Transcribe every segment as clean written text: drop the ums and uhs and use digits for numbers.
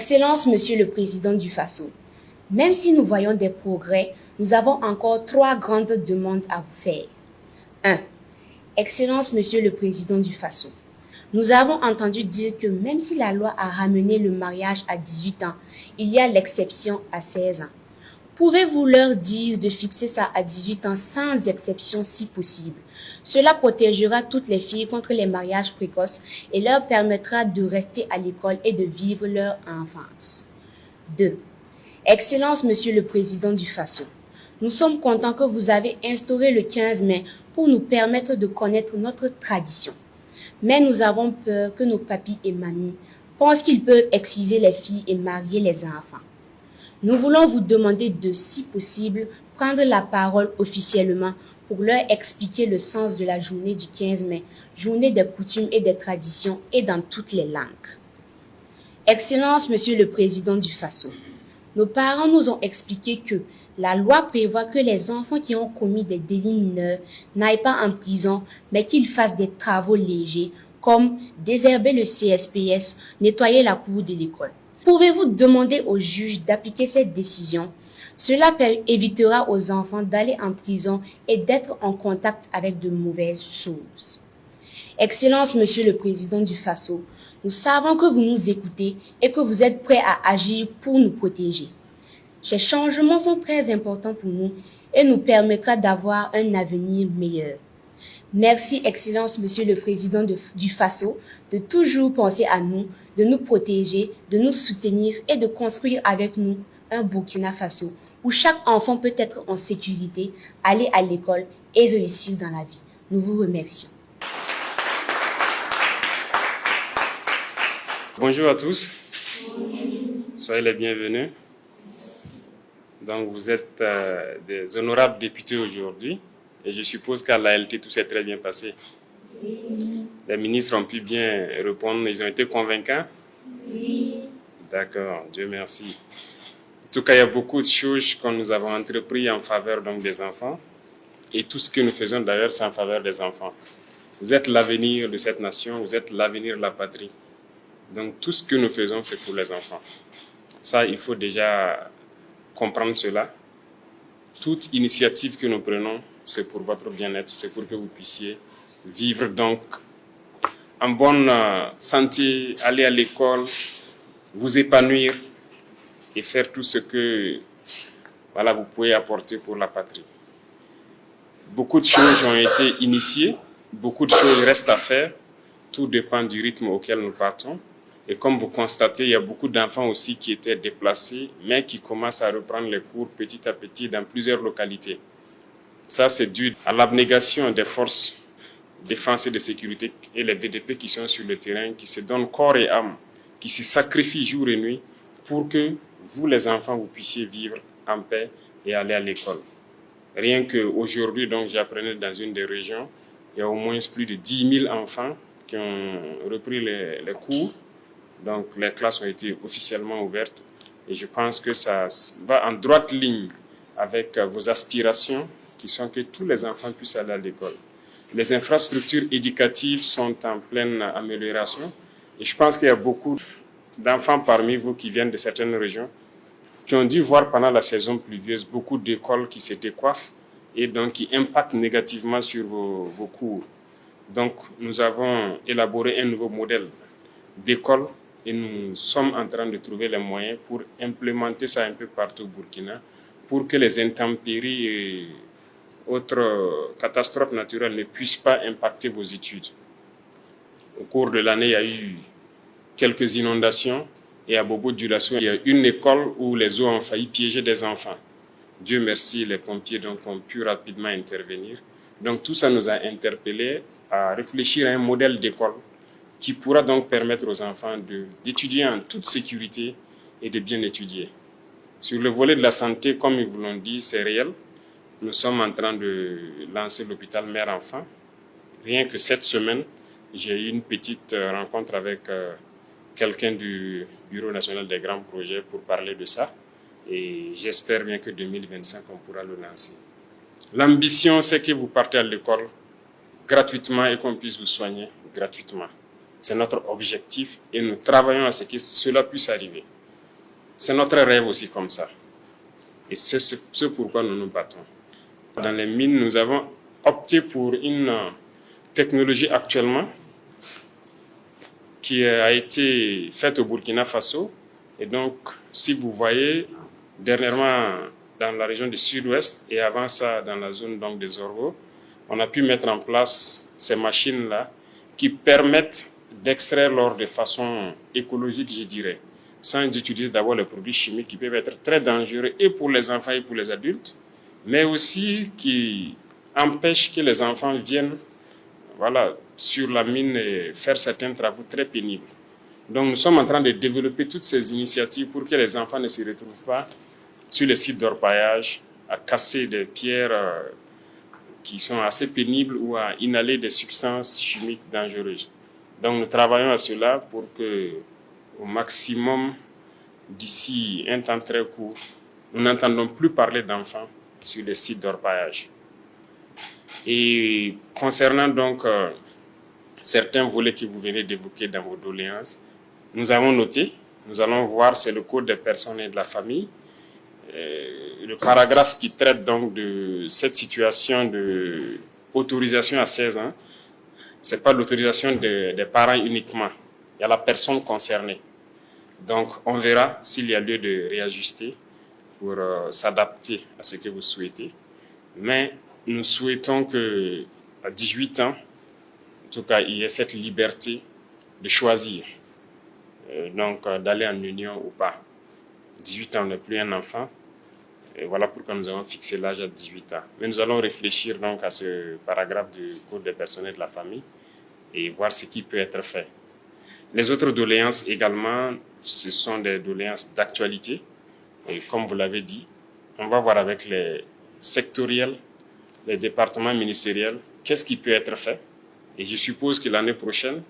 Excellence, Monsieur le Président du Faso, même si nous voyons des progrès, nous avons encore 3 grandes demandes à vous faire. 1. Excellence, Monsieur le Président du Faso, nous avons entendu dire que même si la loi a ramené le mariage à 18 ans, il y a l'exception à 16 ans. Pouvez-vous leur dire de fixer ça à 18 ans sans exception si possible? Cela protégera toutes les filles contre les mariages précoces et leur permettra de rester à l'école et de vivre leur enfance. 2. Excellence, Monsieur le Président du Faso, nous sommes contents que vous avez instauré le 15 mai pour nous permettre de connaître notre tradition. Mais nous avons peur que nos papis et mamies pensent qu'ils peuvent exciser les filles et marier les enfants. Nous voulons vous demander de, si possible, prendre la parole officiellement pour leur expliquer le sens de la journée du 15 mai, journée des coutumes et des traditions et dans toutes les langues. Excellence, Monsieur le Président du Faso, nos parents nous ont expliqué que la loi prévoit que les enfants qui ont commis des délits mineurs n'aillent pas en prison, mais qu'ils fassent des travaux légers, comme désherber le CSPS, nettoyer la cour de l'école. Pouvez-vous demander au juge d'appliquer cette décision? Cela évitera aux enfants d'aller en prison et d'être en contact avec de mauvaises choses. Excellence, Monsieur le Président du Faso, nous savons que vous nous écoutez et que vous êtes prêts à agir pour nous protéger. Ces changements sont très importants pour nous et nous permettra d'avoir un avenir meilleur. Merci, Excellence, Monsieur le Président du Faso, de toujours penser à nous, de nous protéger, de nous soutenir et de construire avec nous un Burkina Faso où chaque enfant peut être en sécurité, aller à l'école et réussir dans la vie. Nous vous remercions. Bonjour à tous. Soyez les bienvenus. Donc vous êtes des honorables députés aujourd'hui et je suppose qu'à l'ALT tout s'est très bien passé. Oui. Les ministres ont pu bien répondre, ils ont été convaincants? Oui. D'accord, Dieu merci. En tout cas, il y a beaucoup de choses que nous avons entrepris en faveur donc, des enfants et tout ce que nous faisons d'ailleurs c'est en faveur des enfants. Vous êtes l'avenir de cette nation, vous êtes l'avenir de la patrie. Donc tout ce que nous faisons c'est pour les enfants. Ça, il faut déjà comprendre cela. Toute initiative que nous prenons, c'est pour votre bien-être, c'est pour que vous puissiez vivre donc en bonne santé, aller à l'école, vous épanouir et faire tout ce que voilà, vous pouvez apporter pour la patrie. Beaucoup de choses ont été initiées, beaucoup de choses restent à faire, tout dépend du rythme auquel nous partons. Et comme vous constatez, il y a beaucoup d'enfants aussi qui étaient déplacés, mais qui commencent à reprendre les cours petit à petit dans plusieurs localités. Ça, c'est dû à l'abnégation des forces de défense et de sécurité et les VDP qui sont sur le terrain, qui se donnent corps et âme, qui se sacrifient jour et nuit pour que vous, les enfants, vous puissiez vivre en paix et aller à l'école. Rien qu'aujourd'hui, donc, j'apprenais dans une des régions, il y a au moins plus de 10 000 enfants qui ont repris les cours. Donc, les classes ont été officiellement ouvertes et je pense que ça va en droite ligne avec vos aspirations qui sont que tous les enfants puissent aller à l'école. Les infrastructures éducatives sont en pleine amélioration et je pense qu'il y a beaucoup d'enfants parmi vous qui viennent de certaines régions qui ont dû voir pendant la saison pluvieuse beaucoup d'écoles qui se décoiffent et donc qui impactent négativement sur vos cours. Donc, nous avons élaboré un nouveau modèle d'école et nous sommes en train de trouver les moyens pour implémenter ça un peu partout au Burkina pour que les intempéries et autres catastrophes naturelles ne puissent pas impacter vos études. Au cours de l'année, il y a eu quelques inondations et à Bobo-Dioulasso, il y a une école où les eaux ont failli piéger des enfants. Dieu merci, les pompiers donc, ont pu rapidement intervenir. Donc tout ça nous a interpellés à réfléchir à un modèle d'école qui pourra donc permettre aux enfants d'étudier en toute sécurité et de bien étudier. Sur le volet de la santé, comme ils vous l'ont dit, c'est réel. Nous sommes en train de lancer l'hôpital mère-enfant. Rien que cette semaine, j'ai eu une petite rencontre avec quelqu'un du Bureau national des grands projets pour parler de ça. Et j'espère bien que 2025, on pourra le lancer. L'ambition, c'est que vous partez à l'école gratuitement et qu'on puisse vous soigner gratuitement. C'est notre objectif et nous travaillons à ce que cela puisse arriver. C'est notre rêve aussi comme ça. Et c'est ce pourquoi nous nous battons. Dans les mines, nous avons opté pour une technologie actuellement qui a été faite au Burkina Faso. Et donc, si vous voyez, dernièrement, dans la région du sud-ouest et avant ça, dans la zone donc, des Orgo, on a pu mettre en place ces machines-là qui permettent d'extraire l'or de façon écologique, je dirais, sans utiliser d'abord les produits chimiques qui peuvent être très dangereux et pour les enfants et pour les adultes, mais aussi qui empêchent que les enfants viennent sur la mine et faire certains travaux très pénibles. Donc nous sommes en train de développer toutes ces initiatives pour que les enfants ne se retrouvent pas sur les sites d'orpaillage à casser des pierres qui sont assez pénibles ou à inhaler des substances chimiques dangereuses. Donc nous travaillons à cela pour que, au maximum, d'ici un temps très court, nous n'entendons plus parler d'enfants sur les sites d'orpaillage. Et concernant donc certains volets que vous venez d'évoquer dans vos doléances, nous avons noté, nous allons voir, c'est le code des personnes et de la famille, le paragraphe qui traite donc de cette situation de autorisation à 16 ans. Ce n'est pas l'autorisation des parents uniquement, il y a la personne concernée. Donc on verra s'il y a lieu de réajuster pour s'adapter à ce que vous souhaitez. Mais nous souhaitons qu'à 18 ans, en tout cas, il y ait cette liberté de choisir, d'aller en union ou pas. 18 ans, on n'est plus un enfant. Et voilà pourquoi nous avons fixé l'âge à 18 ans. Mais nous allons réfléchir donc à ce paragraphe du Code des personnes et de la famille et voir ce qui peut être fait. Les autres doléances également, ce sont des doléances d'actualité. Et comme vous l'avez dit, on va voir avec les sectoriels, les départements ministériels, qu'est-ce qui peut être fait. Et je suppose que l'année prochaine,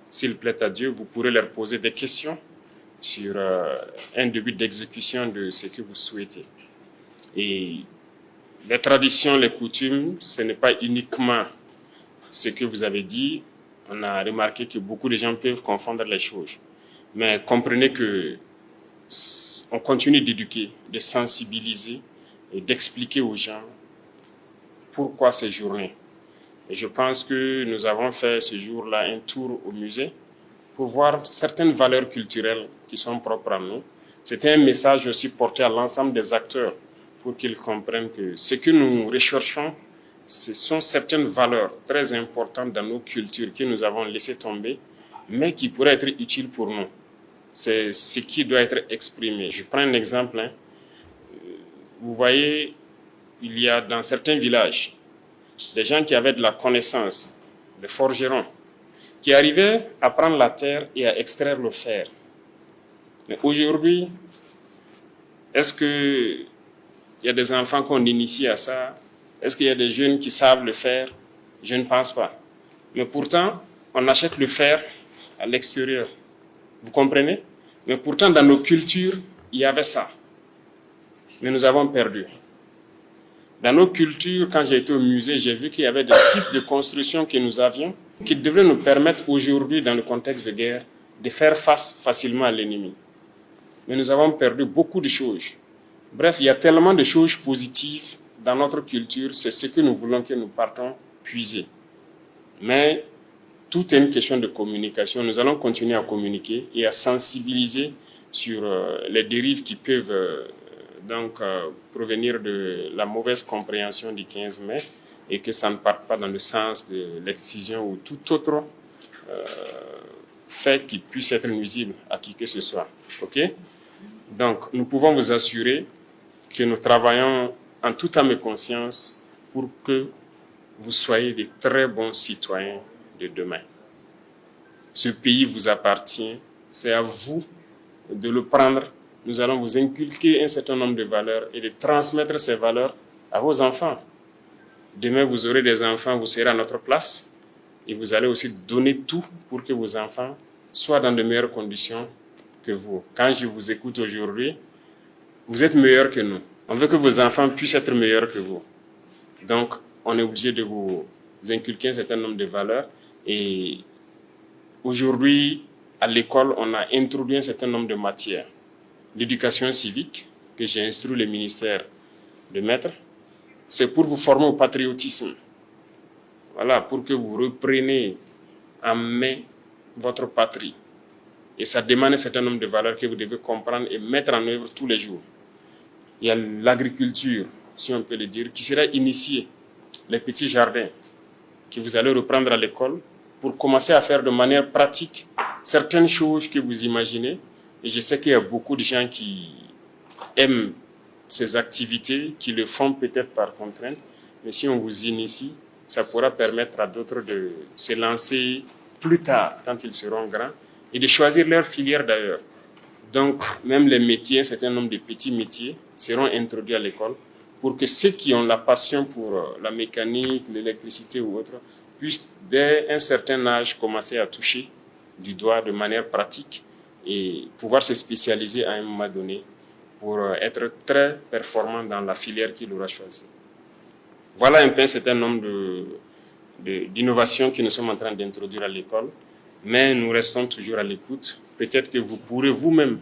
s'il plaît à Dieu, vous pourrez leur poser des questions sur un début d'exécution de ce que vous souhaitez. Et les traditions, les coutumes, ce n'est pas uniquement ce que vous avez dit. On a remarqué que beaucoup de gens peuvent confondre les choses. Mais comprenez que on continue d'éduquer, de sensibiliser et d'expliquer aux gens pourquoi ces journées. Et je pense que nous avons fait ce jour-là un tour au musée pour voir certaines valeurs culturelles qui sont propres à nous. C'était un message aussi porté à l'ensemble des acteurs pour qu'ils comprennent que ce que nous recherchons, ce sont certaines valeurs très importantes dans nos cultures que nous avons laissées tomber, mais qui pourraient être utiles pour nous. C'est ce qui doit être exprimé. Je prends un exemple. Vous voyez, il y a dans certains villages des gens qui avaient de la connaissance, des forgerons, qui arrivaient à prendre la terre et à extraire le fer. Mais aujourd'hui, est-ce qu'il y a des enfants qu'on initie à ça? Est-ce qu'il y a des jeunes qui savent le faire? Je ne pense pas. Mais pourtant, on achète le fer à l'extérieur. Vous comprenez? Mais pourtant, dans nos cultures, il y avait ça. Mais nous avons perdu. Dans nos cultures, quand j'ai été au musée, j'ai vu qu'il y avait des types de constructions que nous avions qui devraient nous permettre aujourd'hui, dans le contexte de guerre, de faire face facilement à l'ennemi. Mais nous avons perdu beaucoup de choses. Bref, il y a tellement de choses positives dans notre culture, c'est ce que nous voulons que nous partons puiser. Mais tout est une question de communication. Nous allons continuer à communiquer et à sensibiliser sur les dérives qui peuvent provenir de la mauvaise compréhension du 15 mai et que ça ne parte pas dans le sens de l'excision ou tout autre fait qui puisse être nuisible à qui que ce soit. OK? Donc, nous pouvons vous assurer que nous travaillons en toute âme et conscience pour que vous soyez de très bons citoyens de demain. Ce pays vous appartient, c'est à vous de le prendre. Nous allons vous inculquer un certain nombre de valeurs et de transmettre ces valeurs à vos enfants. Demain, vous aurez des enfants, vous serez à notre place et vous allez aussi donner tout pour que vos enfants soient dans de meilleures conditions que vous. Quand je vous écoute aujourd'hui, vous êtes meilleurs que nous. On veut que vos enfants puissent être meilleurs que vous. Donc, on est obligé de vous inculquer un certain nombre de valeurs. Et aujourd'hui, à l'école, on a introduit un certain nombre de matières. l'éducation civique que j'ai instruit le ministère de mettre. C'est pour vous former au patriotisme. Voilà, pour que vous repreniez en main votre patrie. Et ça demande un certain nombre de valeurs que vous devez comprendre et mettre en œuvre tous les jours. Il y a l'agriculture, si on peut le dire, qui sera initiée, les petits jardins que vous allez reprendre à l'école pour commencer à faire de manière pratique certaines choses que vous imaginez. Et je sais qu'il y a beaucoup de gens qui aiment ces activités, qui le font peut-être par contrainte, mais si on vous initie, ça pourra permettre à d'autres de se lancer plus tard, quand ils seront grands, et de choisir leur filière d'ailleurs. Donc, même les métiers, un certain nombre de petits métiers seront introduits à l'école pour que ceux qui ont la passion pour la mécanique, l'électricité ou autre, puissent dès un certain âge commencer à toucher du doigt de manière pratique et pouvoir se spécialiser à un moment donné pour être très performant dans la filière qu'il aura choisie. Voilà un peu un certain nombre d'innovations que nous sommes en train d'introduire à l'école, mais nous restons toujours à l'écoute. Peut-être que vous pourrez vous-même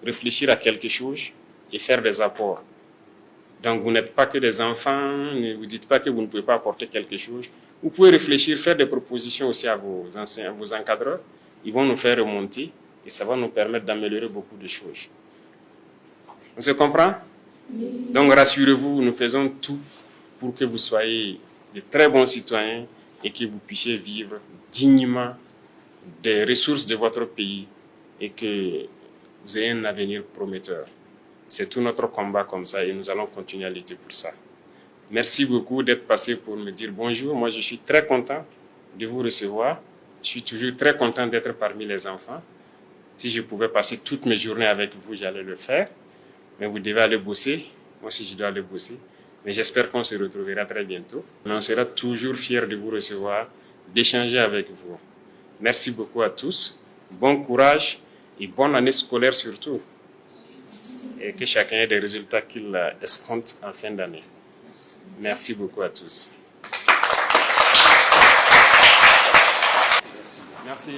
réfléchir à quelque chose et faire des apports. Donc vous n'êtes pas que des enfants, ne vous dites pas que vous ne pouvez pas apporter quelque chose. Vous pouvez réfléchir, faire des propositions aussi à vos enseignants, à vos encadreurs. Ils vont nous faire remonter et ça va nous permettre d'améliorer beaucoup de choses. On se comprend? Oui. Donc rassurez-vous, nous faisons tout pour que vous soyez de très bons citoyens et que vous puissiez vivre dignement des ressources de votre pays et que vous ayez un avenir prometteur. C'est tout notre combat comme ça et nous allons continuer à lutter pour ça. Merci beaucoup d'être passé pour me dire bonjour. Moi, je suis très content de vous recevoir. Je suis toujours très content d'être parmi les enfants. Si je pouvais passer toutes mes journées avec vous, j'allais le faire. Mais vous devez aller bosser. Moi aussi, je dois aller bosser. Mais j'espère qu'on se retrouvera très bientôt. Mais on sera toujours fiers de vous recevoir, d'échanger avec vous. Merci beaucoup à tous. Bon courage et bonne année scolaire surtout. Et que chacun ait des résultats qu'il escompte en fin d'année. Merci beaucoup à tous. Merci.